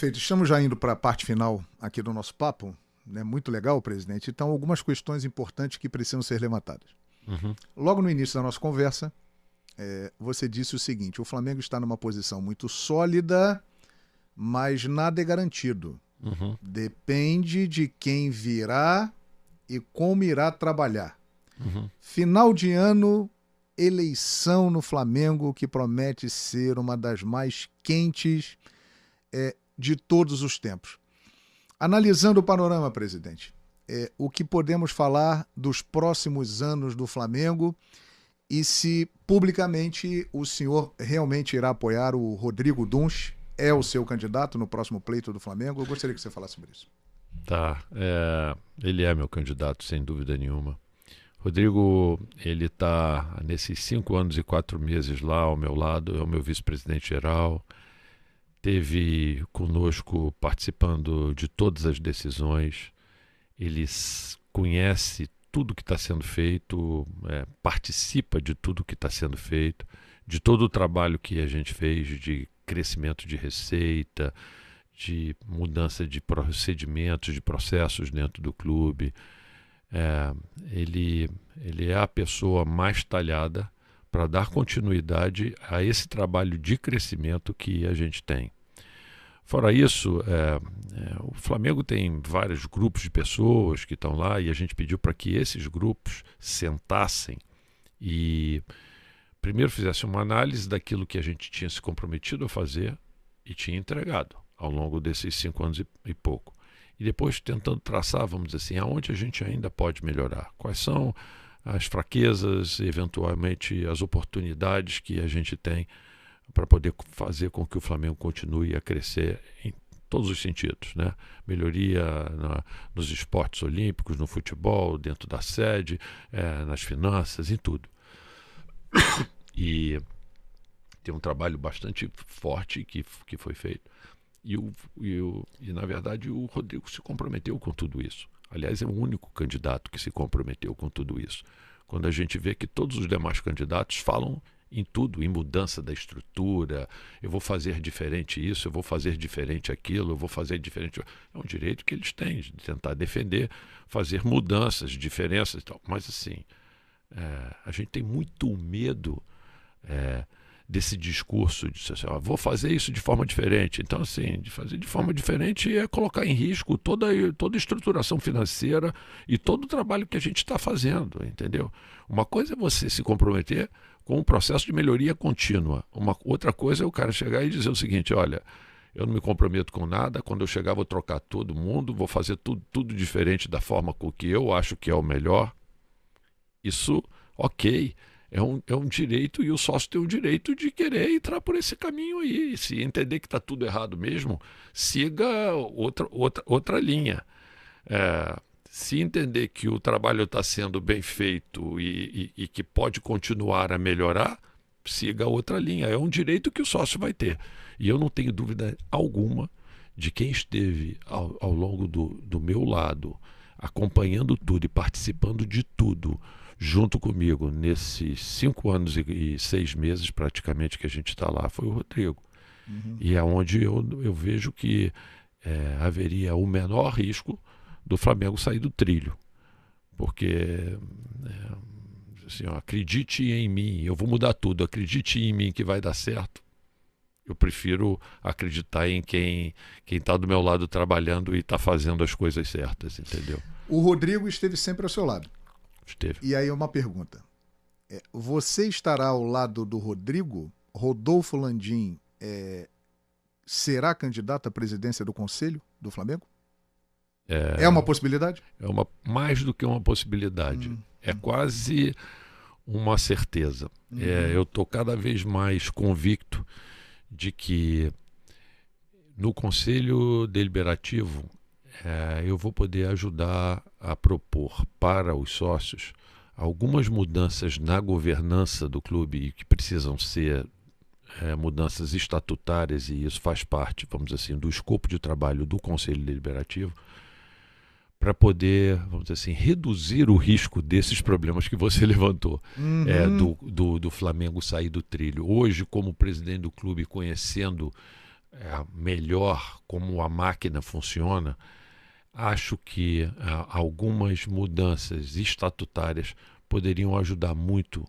Perfeito. Estamos já indo para a parte final aqui do nosso papo, né? Muito legal, presidente. Então, algumas questões importantes que precisam ser levantadas. Uhum. Logo no início da nossa conversa, você disse o seguinte: o Flamengo está numa posição muito sólida, mas nada é garantido. Uhum. Depende de quem virá e como irá trabalhar. Uhum. Final de ano, eleição no Flamengo, que promete ser uma das mais quentes de todos os tempos. Analisando o panorama, presidente, o que podemos falar dos próximos anos do Flamengo e se publicamente o senhor realmente irá apoiar o Rodrigo Dunsch, é o seu candidato no próximo pleito do Flamengo? Eu gostaria que você falasse sobre isso. Tá, ele é meu candidato, sem dúvida nenhuma. Rodrigo, ele está nesses 5 anos e 4 meses lá ao meu lado, é o meu vice-presidente geral, esteve conosco participando de todas as decisões, ele conhece tudo que está sendo feito, participa de tudo que está sendo feito, de todo o trabalho que a gente fez de crescimento de receita, de mudança de procedimentos, de processos dentro do clube. Ele é a pessoa mais talhada para dar continuidade a esse trabalho de crescimento que a gente tem. Fora isso, o Flamengo tem vários grupos de pessoas que estão lá e a gente pediu para que esses grupos sentassem e primeiro fizessem uma análise daquilo que a gente tinha se comprometido a fazer e tinha entregado ao longo desses 5 anos e pouco. E depois tentando traçar, vamos dizer assim, aonde a gente ainda pode melhorar. Quais são as fraquezas, eventualmente as oportunidades que a gente tem para poder fazer com que o Flamengo continue a crescer em todos os sentidos, né? Melhoria nos esportes olímpicos, no futebol, dentro da sede, nas finanças, em tudo. E tem um trabalho bastante forte que foi feito. E, na verdade, o Rodrigo se comprometeu com tudo isso. Aliás, é o único candidato que se comprometeu com tudo isso. Quando a gente vê que todos os demais candidatos falam em tudo, em mudança da estrutura, eu vou fazer diferente isso, eu vou fazer diferente aquilo, eu vou fazer diferente... É um direito que eles têm de tentar defender, fazer mudanças, diferenças e tal. Mas, assim, a gente tem muito medo... desse discurso de assim, vou fazer isso de forma diferente. Então, assim, de fazer de forma diferente é colocar em risco toda a estruturação financeira e todo o trabalho que a gente está fazendo, entendeu? Uma coisa é você se comprometer com um processo de melhoria contínua. Uma outra coisa é o cara chegar e dizer o seguinte: olha, eu não me comprometo com nada, quando eu chegar vou trocar todo mundo, vou fazer tudo diferente da forma com que eu acho que é o melhor. Isso, ok. É um direito, e o sócio tem o direito de querer entrar por esse caminho aí. Se entender que está tudo errado mesmo, siga outra linha. Se entender que o trabalho está sendo bem feito e que pode continuar a melhorar, siga outra linha. É um direito que o sócio vai ter. E eu não tenho dúvida alguma de quem esteve ao longo do meu lado, acompanhando tudo e participando de tudo, junto comigo, nesses 5 anos e 6 meses praticamente que a gente está lá, foi o Rodrigo. Uhum. E é onde eu vejo que haveria o menor risco do Flamengo sair do trilho. Porque, assim, acredite em mim, eu vou mudar tudo, acredite em mim que vai dar certo. Eu prefiro acreditar em quem está do meu lado trabalhando e está fazendo as coisas certas, entendeu? O Rodrigo esteve sempre ao seu lado. Esteve. E aí uma pergunta. Você estará ao lado do Rodrigo? Rodolfo Landim será candidato à presidência do Conselho do Flamengo? É uma possibilidade? Mais do que uma possibilidade. É quase uma certeza. Eu estou cada vez mais convicto de que no Conselho Deliberativo eu vou poder ajudar a propor para os sócios algumas mudanças na governança do clube que precisam ser mudanças estatutárias, e isso faz parte, vamos dizer assim, do escopo de trabalho do Conselho Deliberativo, para poder, vamos dizer assim, reduzir o risco desses problemas que você levantou, do Flamengo sair do trilho. Hoje, como presidente do clube, conhecendo melhor como a máquina funciona, acho que algumas mudanças estatutárias poderiam ajudar muito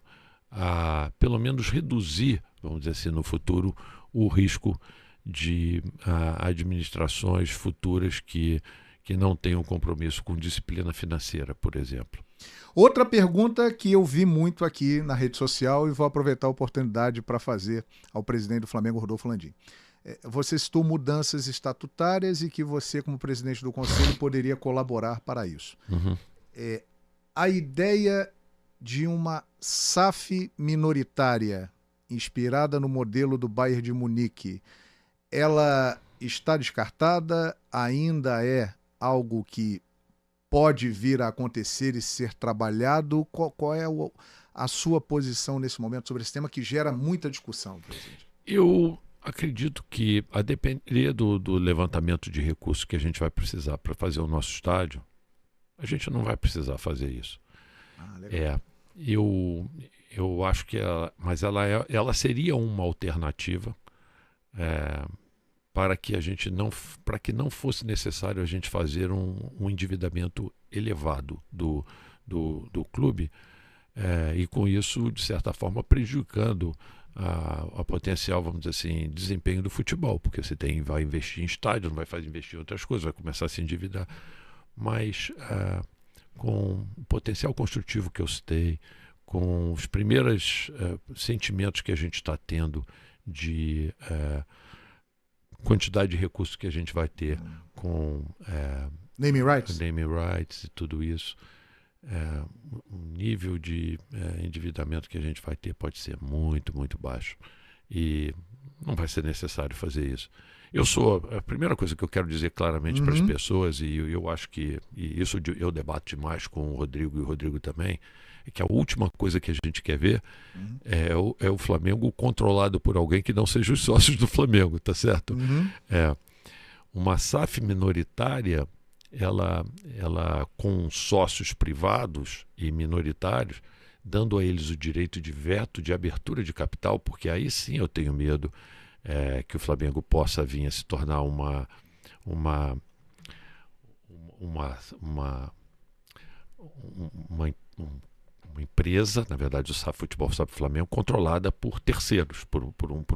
a, pelo menos, reduzir, vamos dizer assim, no futuro, o risco de administrações futuras que não tenham compromisso com disciplina financeira, por exemplo. Outra pergunta que eu vi muito aqui na rede social e vou aproveitar a oportunidade para fazer ao presidente do Flamengo, Rodolfo Landim. Você citou mudanças estatutárias e que você, como presidente do conselho, poderia colaborar para isso. Uhum. A ideia de uma SAF minoritária, inspirada no modelo do Bayern de Munique, ela está descartada? Ainda é algo que pode vir a acontecer e ser trabalhado? Qual é a sua posição nesse momento sobre esse tema que gera muita discussão, presidente? Eu acredito que, a depender do levantamento de recursos que a gente vai precisar para fazer o nosso estádio, a gente não vai precisar fazer isso. Legal. Eu acho que ela seria uma alternativa para que não fosse necessário a gente fazer um endividamento elevado do clube, e com isso, de certa forma, prejudicando a potencial, vamos dizer assim, desempenho do futebol, porque você vai investir em estádio, não vai investir em outras coisas, vai começar a se endividar. Mas com o potencial construtivo que eu citei, com os primeiros sentimentos que a gente está tendo de quantidade de recursos que a gente vai ter com naming rights e tudo isso, o nível de endividamento que a gente vai ter pode ser muito, muito baixo. E não vai ser necessário fazer isso. A primeira coisa que eu quero dizer claramente para as pessoas, e eu acho que, e isso eu debato demais com o Rodrigo e o Rodrigo também, é que a última coisa que a gente quer ver é o Flamengo controlado por alguém que não seja os sócios do Flamengo, tá certo? Uma SAF minoritária, ela com sócios privados e minoritários, dando a eles o direito de veto, de abertura de capital, porque aí sim eu tenho medo que o Flamengo possa vir a se tornar uma empresa, na verdade o SAF Futebol SAF Flamengo, controlada por terceiros, por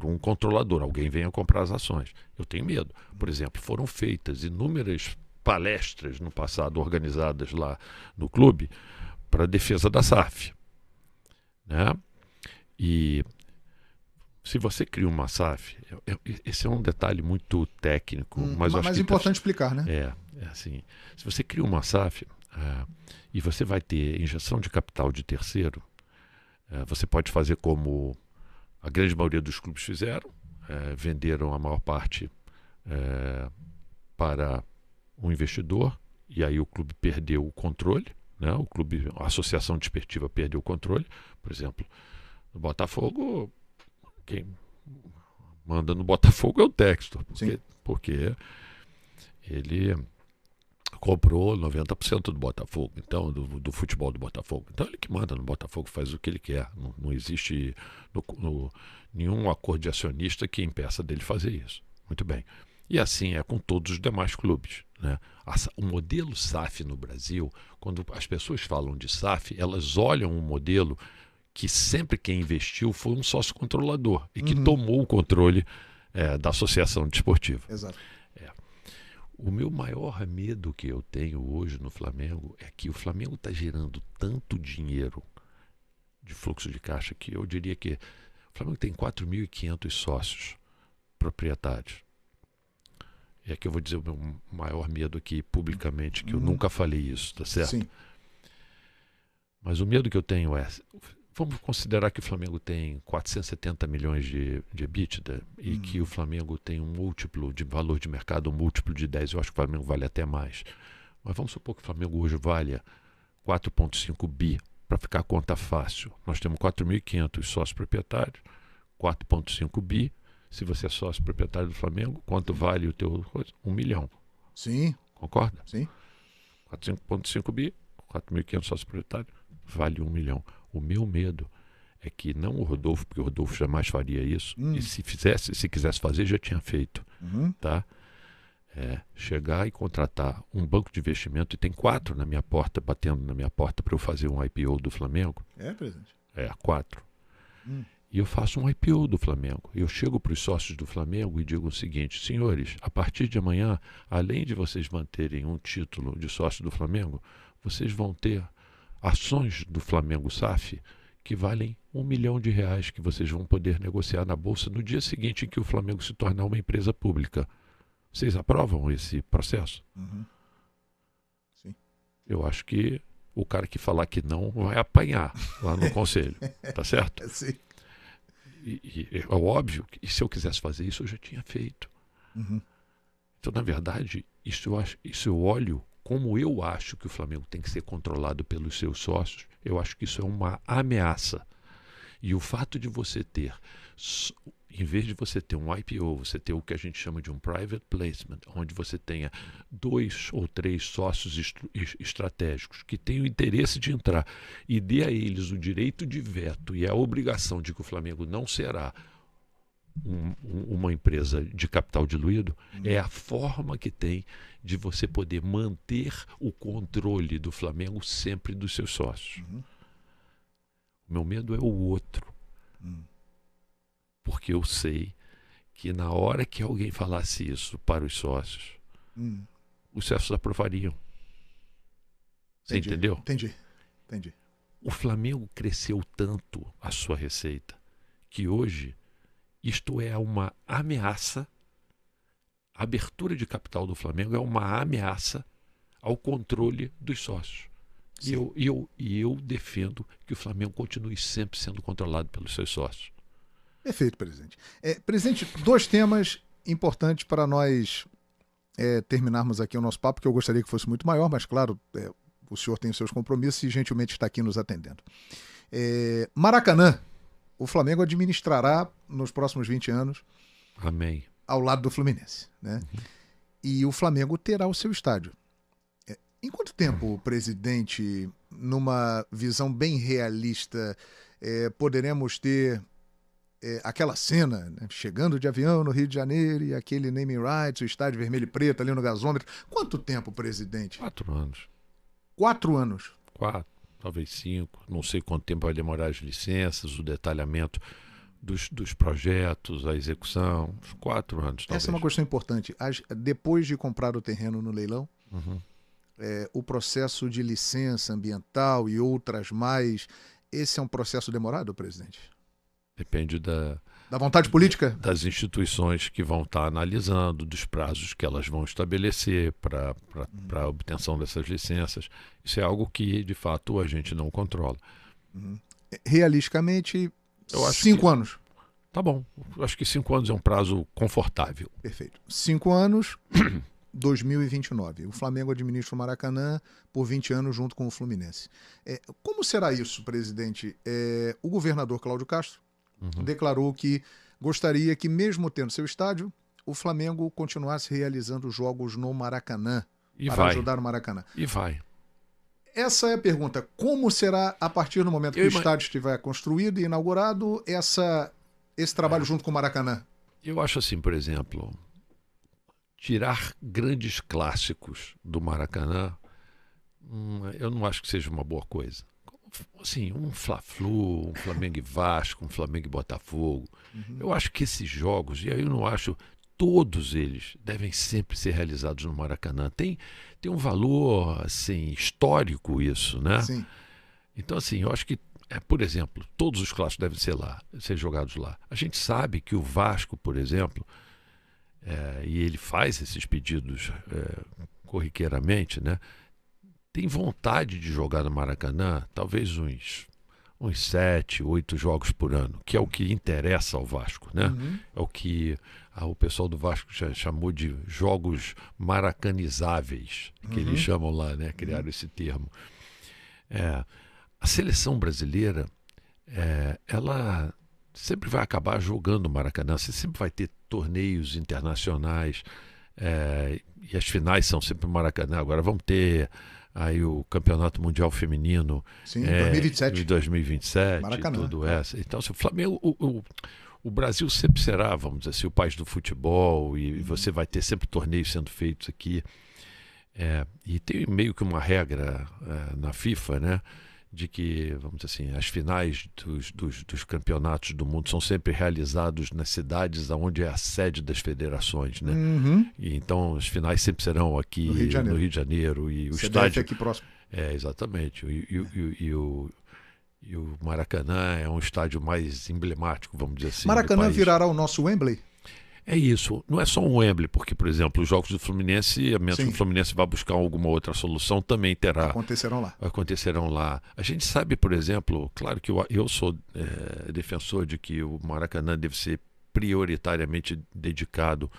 um controlador. Alguém venha comprar as ações. Eu tenho medo. Por exemplo, foram feitas inúmeras palestras no passado organizadas lá no clube para a defesa da SAF, né? E se você cria uma SAF, esse é um detalhe muito técnico, mas eu acho que importante explicar, né? Assim, se você cria uma SAF e você vai ter injeção de capital de terceiro, você pode fazer como a grande maioria dos clubes fizeram, venderam a maior parte para um investidor, e aí o clube perdeu o controle, né? A associação desportiva perdeu o controle. Por exemplo, no Botafogo, quem manda no Botafogo é o Textor, porque ele comprou 90% do Botafogo, então do futebol do Botafogo. Então ele que manda no Botafogo, faz o que ele quer. Não existe nenhum acordo de acionista que impeça dele fazer isso. Muito bem. E assim é com todos os demais clubes, né? O modelo SAF no Brasil, quando as pessoas falam de SAF, elas olham um modelo que sempre quem investiu foi um sócio controlador e que tomou o controle da associação desportiva. Exato. O meu maior medo que eu tenho hoje no Flamengo é que o Flamengo está gerando tanto dinheiro de fluxo de caixa que eu diria que o Flamengo tem 4.500 sócios proprietários. É que eu vou dizer o meu maior medo aqui publicamente, que eu nunca falei isso, tá certo? Sim. Mas o medo que eu tenho vamos considerar que o Flamengo tem 470 milhões de EBITDA e que o Flamengo tem um múltiplo de valor de mercado, um múltiplo de 10, eu acho que o Flamengo vale até mais. Mas vamos supor que o Flamengo hoje valha 4,5 bi, para ficar a conta fácil. Nós temos 4.500 sócios proprietários, 4,5 bi. Se você é sócio proprietário do Flamengo, quanto vale o teu coisa? 1 milhão. Sim. Concorda? Sim. 4,5 bi, 4.500 sócios proprietários, vale 1 milhão. O meu medo é que não o Rodolfo, porque o Rodolfo jamais faria isso, e se quisesse fazer, já tinha feito, tá? Chegar e contratar um banco de investimento, e tem 4 na minha porta, batendo na minha porta para eu fazer um IPO do Flamengo. Presidente? 4. E eu faço um IPO do Flamengo. Eu chego para os sócios do Flamengo e digo o seguinte: senhores, a partir de amanhã, além de vocês manterem um título de sócio do Flamengo, vocês vão ter ações do Flamengo SAF que valem R$1 milhão que vocês vão poder negociar na Bolsa no dia seguinte em que o Flamengo se tornar uma empresa pública. Vocês aprovam esse processo? Sim. Eu acho que o cara que falar que não vai apanhar lá no conselho. Tá certo? Sim. E é óbvio que se eu quisesse fazer isso, eu já tinha feito. Então, na verdade, isso eu olho como eu acho que o Flamengo tem que ser controlado pelos seus sócios. Eu acho que isso é uma ameaça. E o fato de você ter, em vez de você ter um IPO, você ter o que a gente chama de um private placement, onde você tenha 2 ou 3 sócios estratégicos que tenham interesse de entrar e dê a eles o direito de veto e a obrigação de que o Flamengo não será uma empresa de capital diluído, é a forma que tem de você poder manter o controle do Flamengo sempre dos seus sócios. O meu medo é o outro. Porque eu sei que na hora que alguém falasse isso para os sócios, os sócios aprovariam. Você entendeu? Entendi. O Flamengo cresceu tanto a sua receita que hoje isto é uma ameaça. A abertura de capital do Flamengo é uma ameaça ao controle dos sócios. E eu defendo que o Flamengo continue sempre sendo controlado pelos seus sócios. Perfeito, presidente. Presidente, 2 temas importantes para nós terminarmos aqui o nosso papo, que eu gostaria que fosse muito maior, mas claro, o senhor tem os seus compromissos e gentilmente está aqui nos atendendo. Maracanã, o Flamengo administrará nos próximos 20 anos. Amém. Ao lado do Fluminense, né? E o Flamengo terá o seu estádio. Em quanto tempo, presidente, numa visão bem realista, poderemos ter aquela cena, né? Chegando de avião no Rio de Janeiro e aquele naming rights, o estádio vermelho e preto ali no gasômetro? Quanto tempo, presidente? 4 anos. 4 anos? 4, talvez 5. Não sei quanto tempo vai demorar as licenças, o detalhamento dos projetos, a execução. 4 anos, talvez. Essa é uma questão importante. Depois de comprar o terreno no leilão, o processo de licença ambiental e outras mais, esse é um processo demorado, presidente? Depende da vontade política? Das instituições que vão estar analisando, dos prazos que elas vão estabelecer para a obtenção dessas licenças. Isso é algo que, de fato, a gente não controla. Realisticamente, 5 anos. Tá bom. Eu acho que 5 anos é um prazo confortável. Perfeito. 5 anos, 2029. O Flamengo administra o Maracanã por 20 anos junto com o Fluminense. Como será isso, presidente? O governador Cláudio Castro declarou que gostaria que, mesmo tendo seu estádio, o Flamengo continuasse realizando jogos no Maracanã para ajudar o Maracanã. E vai. Essa é a pergunta. Como será, a partir do momento que o estádio estiver construído e inaugurado, esse trabalho junto com o Maracanã? Eu acho assim, por exemplo, tirar grandes clássicos do Maracanã, eu não acho que seja uma boa coisa. Assim, um Fla-Flu, um Flamengo e Vasco, um Flamengo e Botafogo. Eu acho que esses jogos, e aí eu não acho, todos eles devem sempre ser realizados no Maracanã. Tem um valor assim, histórico isso, né? Sim. Então, assim, eu acho que, por exemplo, todos os clássicos devem ser jogados lá. A gente sabe que o Vasco, por exemplo, e ele faz esses pedidos corriqueiramente, né? Tem vontade de jogar no Maracanã, talvez uns 7, 8 jogos por ano, que é o que interessa ao Vasco, né? É o que o pessoal do Vasco já chamou de jogos maracanizáveis, que eles chamam lá, né? Criaram esse termo. A seleção brasileira, ela sempre vai acabar jogando no Maracanã, você sempre vai ter torneios internacionais, e as finais são sempre no Maracanã. Agora vamos ter aí o Campeonato Mundial Feminino Sim, 2027. em 2027, Maracanã, tudo essa. Então, se o Flamengo, o Brasil sempre será, vamos dizer assim, o país do futebol, e você vai ter sempre torneios sendo feitos aqui. E tem meio que uma regra na FIFA, né, de que, vamos dizer assim, as finais dos campeonatos do mundo são sempre realizados nas cidades onde é a sede das federações, né? E então as finais sempre serão aqui no Rio de Janeiro, e o CBF estádio aqui próximo. Exatamente. E o Maracanã é um estádio mais emblemático, vamos dizer assim. Maracanã virará o nosso Wembley? É isso. Não é só um Wembley, porque, por exemplo, os jogos do Fluminense, a menos que o Fluminense vá buscar alguma outra solução, também terá. Acontecerão lá. A gente sabe, por exemplo, claro que eu sou defensor de que o Maracanã deve ser prioritariamente dedicado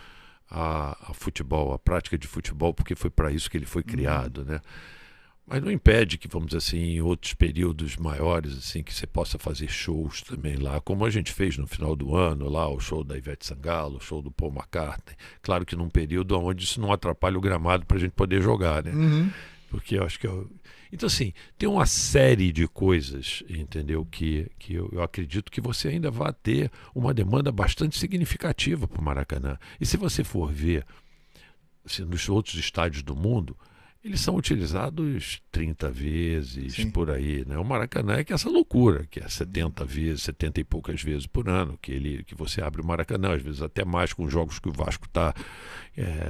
a futebol, à prática de futebol, porque foi para isso que ele foi criado, né? Mas não impede que, vamos dizer assim, em outros períodos maiores, assim, que você possa fazer shows também lá, como a gente fez no final do ano, lá, o show da Ivete Sangalo, o show do Paul McCartney. Claro que num período onde isso não atrapalha o gramado para a gente poder jogar, né? Porque eu acho que... Então, assim, tem uma série de coisas, entendeu, que eu acredito que você ainda vai ter uma demanda bastante significativa para o Maracanã. E se você for ver, assim, nos outros estádios do mundo, eles são utilizados 30 vezes por aí, né? O Maracanã é que é essa loucura, que é 70 vezes, 70 e poucas vezes por ano, que você abre o Maracanã, às vezes até mais, com jogos que o Vasco está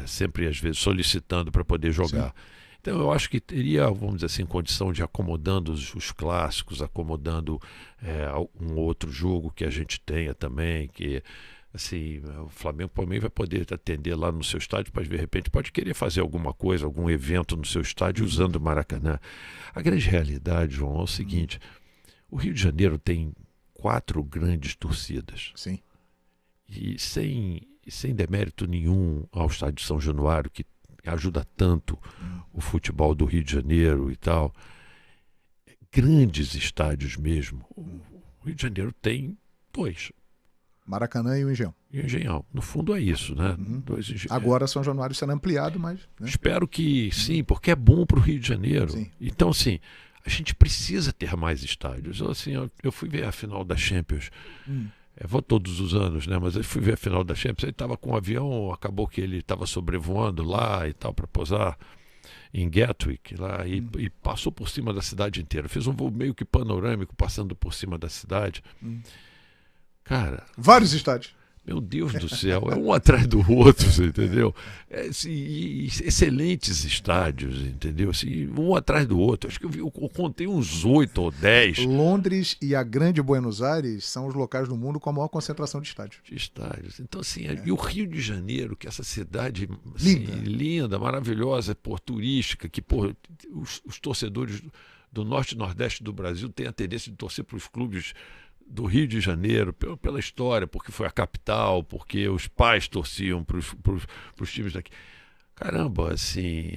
sempre, às vezes, solicitando para poder jogar. Então eu acho que teria, vamos dizer assim, condição de acomodando os clássicos, acomodando um outro jogo que a gente tenha também, que... Assim, o Flamengo também vai poder atender lá no seu estádio, mas de repente pode querer fazer alguma coisa, algum evento no seu estádio usando o Maracanã. A grande realidade, João, é o seguinte: o Rio de Janeiro tem 4 grandes torcidas. Sim. E sem demérito nenhum ao estádio de São Januário, que ajuda tanto o futebol do Rio de Janeiro e tal. Grandes estádios mesmo. O Rio de Janeiro tem 2. Maracanã e o Engenhão. E o Engenhão. No fundo é isso, né? Agora São Januário será ampliado, mas... Né? Espero que sim, porque é bom para o Rio de Janeiro. Sim. Então, assim, a gente precisa ter mais estádios. Assim, eu fui ver a final da Champions. Vou todos os anos, né? Mas eu fui ver a final da Champions. Ele estava com um avião, acabou que ele estava sobrevoando lá e tal, para pousar em Gatwick, lá, e passou por cima da cidade inteira. Fez um voo meio que panorâmico, passando por cima da cidade. Cara, vários estádios. Meu Deus do céu, é um atrás do outro, você entendeu? Excelentes estádios, entendeu? Assim, um atrás do outro. Acho que eu contei uns 8 ou 10. Linda e a Grande Buenos Aires são os locais do mundo com a maior concentração de estádios. Então, assim, e o Rio de Janeiro, que é essa cidade assim, linda, maravilhosa, turística, que os torcedores do norte e nordeste do Brasil têm a tendência de torcer para os clubes do Rio de Janeiro, pela história, porque foi a capital, porque os pais torciam para os times daqui. Caramba, assim,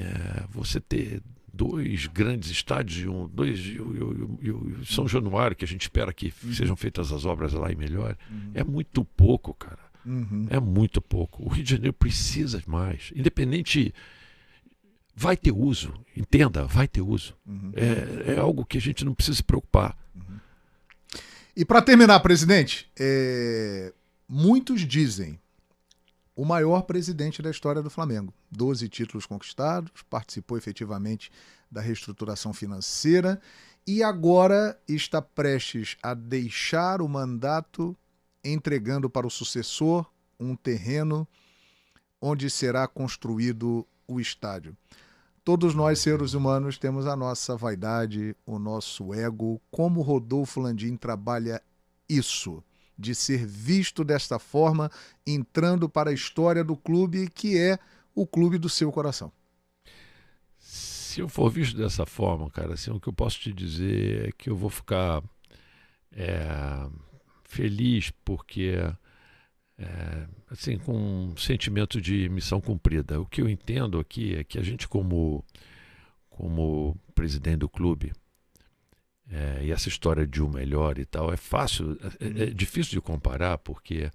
você ter 2 grandes estádios e São Januário, que a gente espera que sejam feitas as obras lá e melhor, é muito pouco, cara. É muito pouco. O Rio de Janeiro precisa mais. Independente... Vai ter uso, entenda, vai ter uso. É algo que a gente não precisa se preocupar. E para terminar, presidente, muitos dizem o maior presidente da história do Flamengo. 12 títulos conquistados, participou efetivamente da reestruturação financeira e agora está prestes a deixar o mandato, entregando para o sucessor um terreno onde será construído o estádio. Todos nós, seres humanos, temos a nossa vaidade, o nosso ego. Como Rodolfo Landim trabalha isso, de ser visto desta forma, entrando para a história do clube, que é o clube do seu coração? Se eu for visto dessa forma, cara, assim, o que eu posso te dizer é que eu vou ficar feliz, porque... assim, com um sentimento de missão cumprida. O que eu entendo aqui é que a gente, como presidente do clube, e essa história de o melhor e tal, é difícil de comparar, porque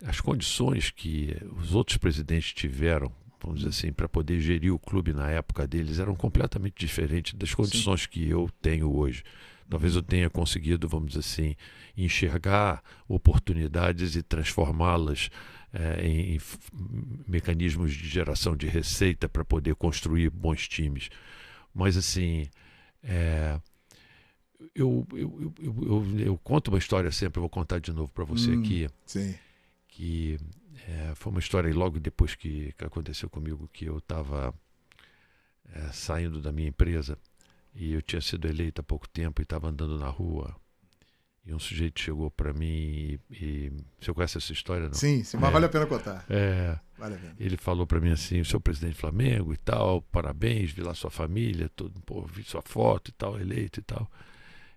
as condições que os outros presidentes tiveram vamos dizer assim, para poder gerir o clube na época deles, eram completamente diferentes das condições que eu tenho hoje. Talvez eu tenha conseguido, vamos dizer assim, enxergar oportunidades e transformá-las em mecanismos de geração de receita para poder construir bons times. Mas, assim, eu conto uma história sempre, eu vou contar de novo para você aqui, Sim. que foi uma história logo depois que aconteceu comigo, que eu estava saindo da minha empresa e eu tinha sido eleito há pouco tempo e estava andando na rua e um sujeito chegou para mim e você conhece essa história, não? Sim, mas vale a pena contar. Vale a pena. Ele falou para mim assim: o senhor presidente do Flamengo e tal, parabéns, vi lá sua família, vi sua foto e tal, eleito e tal.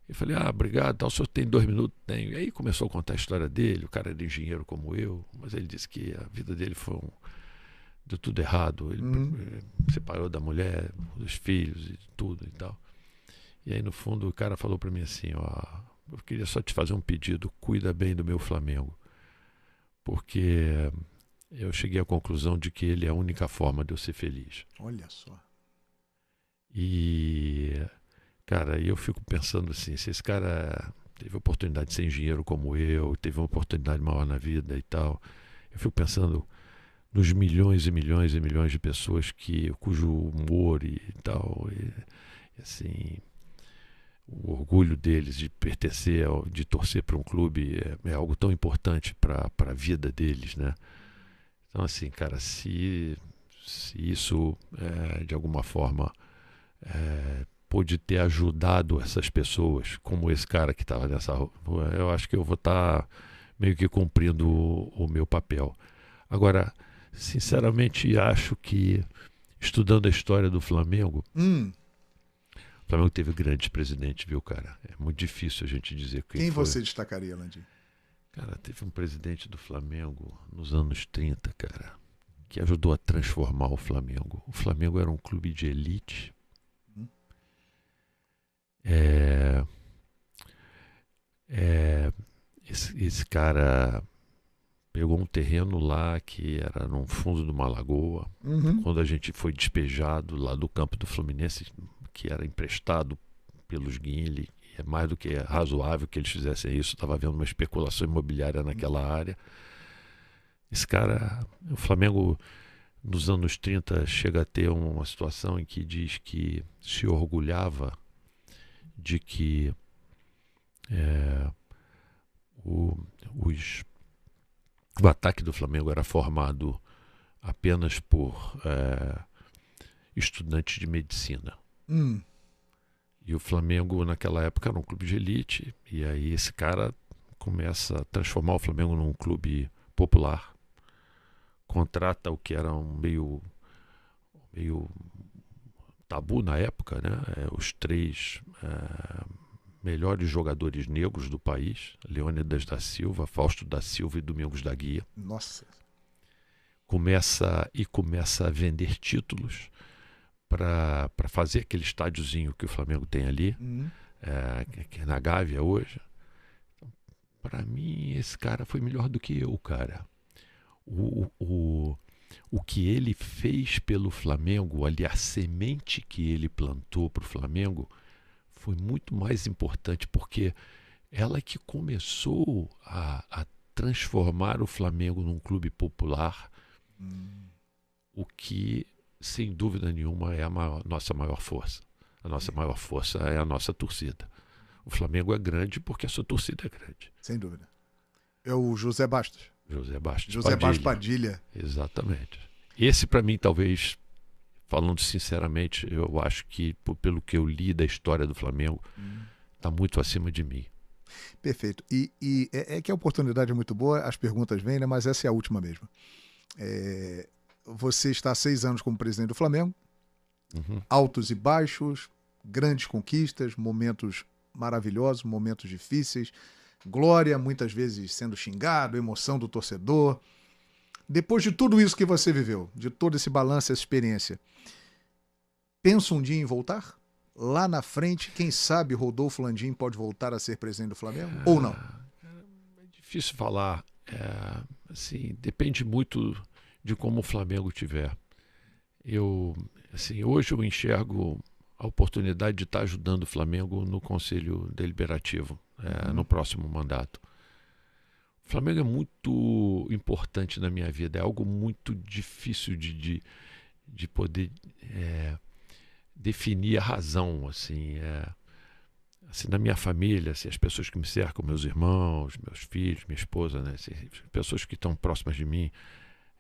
Eu falei, obrigado, tal, o senhor tem 2 minutos? Tenho. E aí começou a contar a história dele, o cara era engenheiro como eu, mas ele disse que a vida dele deu tudo errado. Ele separou da mulher, dos filhos e tudo e tal. E aí no fundo o cara falou para mim assim, eu queria só te fazer um pedido, cuida bem do meu Flamengo, porque eu cheguei à conclusão de que ele é a única forma de eu ser feliz. Olha só. E... cara, eu fico pensando assim, se esse cara teve a oportunidade de ser engenheiro como eu, teve uma oportunidade maior na vida e tal, eu fico pensando nos milhões e milhões e milhões de pessoas cujo humor e tal, e assim, o orgulho deles de pertencer, de torcer para um clube é algo tão importante para a vida deles, né? Então, assim, cara, se isso de alguma forma pôde ter ajudado essas pessoas, como esse cara que estava nessa rua, eu acho que eu vou estar meio que cumprindo o meu papel. Agora, sinceramente, acho que, estudando a história do Flamengo, o Flamengo teve grandes presidentes, viu, cara? É muito difícil a gente dizer quem foi. Você destacaria, Landim? Cara, teve um presidente do Flamengo nos anos 30, cara, que ajudou a transformar o Flamengo. O Flamengo era um clube de elite. Esse cara pegou um terreno lá que era no fundo de uma lagoa. Quando a gente foi despejado lá do campo do Fluminense, que era emprestado pelos Guinle, é mais do que razoável que eles fizessem isso. Estava havendo uma especulação imobiliária naquela área. Esse cara, o Flamengo nos anos 30 chega a ter uma situação em que diz que se orgulhava de que o ataque do Flamengo era formado apenas por estudantes de medicina. E o Flamengo naquela época era um clube de elite, e aí esse cara começa a transformar o Flamengo num clube popular, contrata o que era um meio tabu na época, né? Os 3 melhores jogadores negros do país, Leônidas da Silva, Fausto da Silva e Domingos da Guia. Nossa. Começa a vender títulos para fazer aquele estádiozinho que o Flamengo tem ali, que é na Gávea hoje. Então, para mim, esse cara foi melhor do que eu, cara. O que ele fez pelo Flamengo, ali a semente que ele plantou para o Flamengo, foi muito mais importante, porque ela que começou a transformar o Flamengo num clube popular, o que, sem dúvida nenhuma, é a nossa maior força. A nossa maior força é a nossa torcida. O Flamengo é grande porque a sua torcida é grande. Sem dúvida. É o José Bastos. José Bastos Padilha. Exatamente. Esse, para mim, talvez, falando sinceramente, eu acho que, pelo que eu li da história do Flamengo, está muito acima de mim. Perfeito. E é que a oportunidade é muito boa, as perguntas vêm, né? Mas essa é a última mesmo. Você está há 6 anos como presidente do Flamengo, altos e baixos, grandes conquistas, momentos maravilhosos, momentos difíceis, glória, muitas vezes sendo xingado, emoção do torcedor. Depois de tudo isso que você viveu, de todo esse balanço, essa experiência, pensa um dia em voltar? Lá na frente, quem sabe Rodolfo Landim pode voltar a ser presidente do Flamengo? Ou não? É difícil falar. Assim, depende muito de como o Flamengo tiver. Hoje eu enxergo a oportunidade de estar ajudando o Flamengo no Conselho Deliberativo, no próximo mandato. O Flamengo é muito importante na minha vida, é algo muito difícil de poder definir a razão, assim, na minha família, assim, as pessoas que me cercam, meus irmãos, meus filhos, minha esposa, né, assim, pessoas que estão próximas de mim,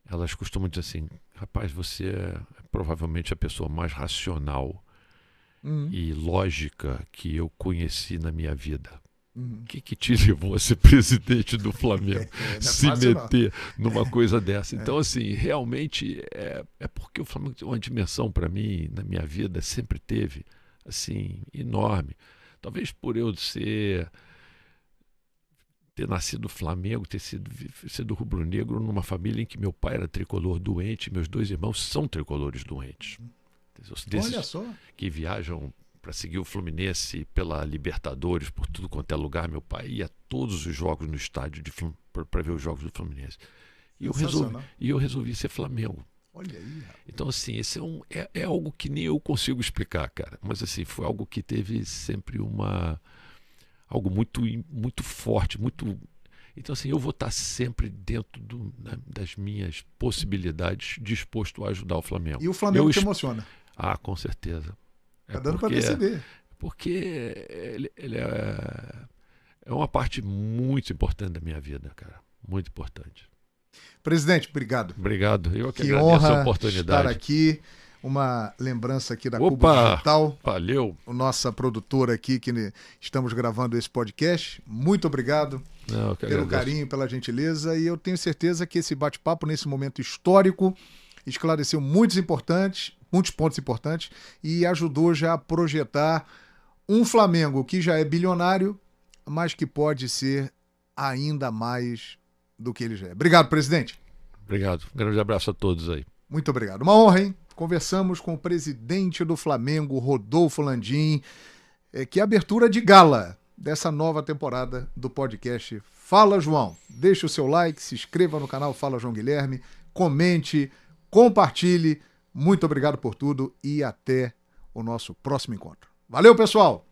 elas costumam dizer assim: rapaz, você é provavelmente a pessoa mais racional e lógica que eu conheci na minha vida. O que te levou a ser presidente do Flamengo? Se meter numa coisa dessa. Então, assim, realmente é porque o Flamengo tem uma dimensão para mim, na minha vida, sempre teve, assim, enorme. Talvez por eu ter nascido no Flamengo, ter sido rubro-negro numa família em que meu pai era tricolor doente, meus 2 irmãos são tricolores doentes. Olha só. Que viajam para seguir o Fluminense pela Libertadores, por tudo quanto é lugar. Meu pai ia a todos os jogos no estádio para ver os jogos do Fluminense. E eu resolvi ser Flamengo. Olha aí. Então, assim, esse é algo que nem eu consigo explicar, cara. Mas, assim, foi algo que teve sempre algo muito, muito forte, muito... Então, assim, eu vou estar sempre dentro das minhas possibilidades, disposto a ajudar o Flamengo. E o Flamengo te emociona? Ah, com certeza. Tá dando para perceber. Porque ele é uma parte muito importante da minha vida, cara. Muito importante. Presidente, obrigado. Obrigado. Eu que agradeço honra a oportunidade. Estar aqui. Uma lembrança aqui da Cubo Digital. Valeu. Nossa produtora aqui, que estamos gravando esse podcast. Muito obrigado pelo carinho, pela gentileza. E eu tenho certeza que esse bate-papo, nesse momento histórico, esclareceu muitos pontos importantes e ajudou já a projetar um Flamengo que já é bilionário, mas que pode ser ainda mais do que ele já é. Obrigado, presidente. Obrigado. Um grande abraço a todos aí. Muito obrigado. Uma honra, hein? Conversamos com o presidente do Flamengo, Rodolfo Landim, que é a abertura de gala dessa nova temporada do podcast Fala João. Deixe o seu like, se inscreva no canal Fala João Guilherme, comente, compartilhe. Muito obrigado por tudo e até o nosso próximo encontro. Valeu, pessoal!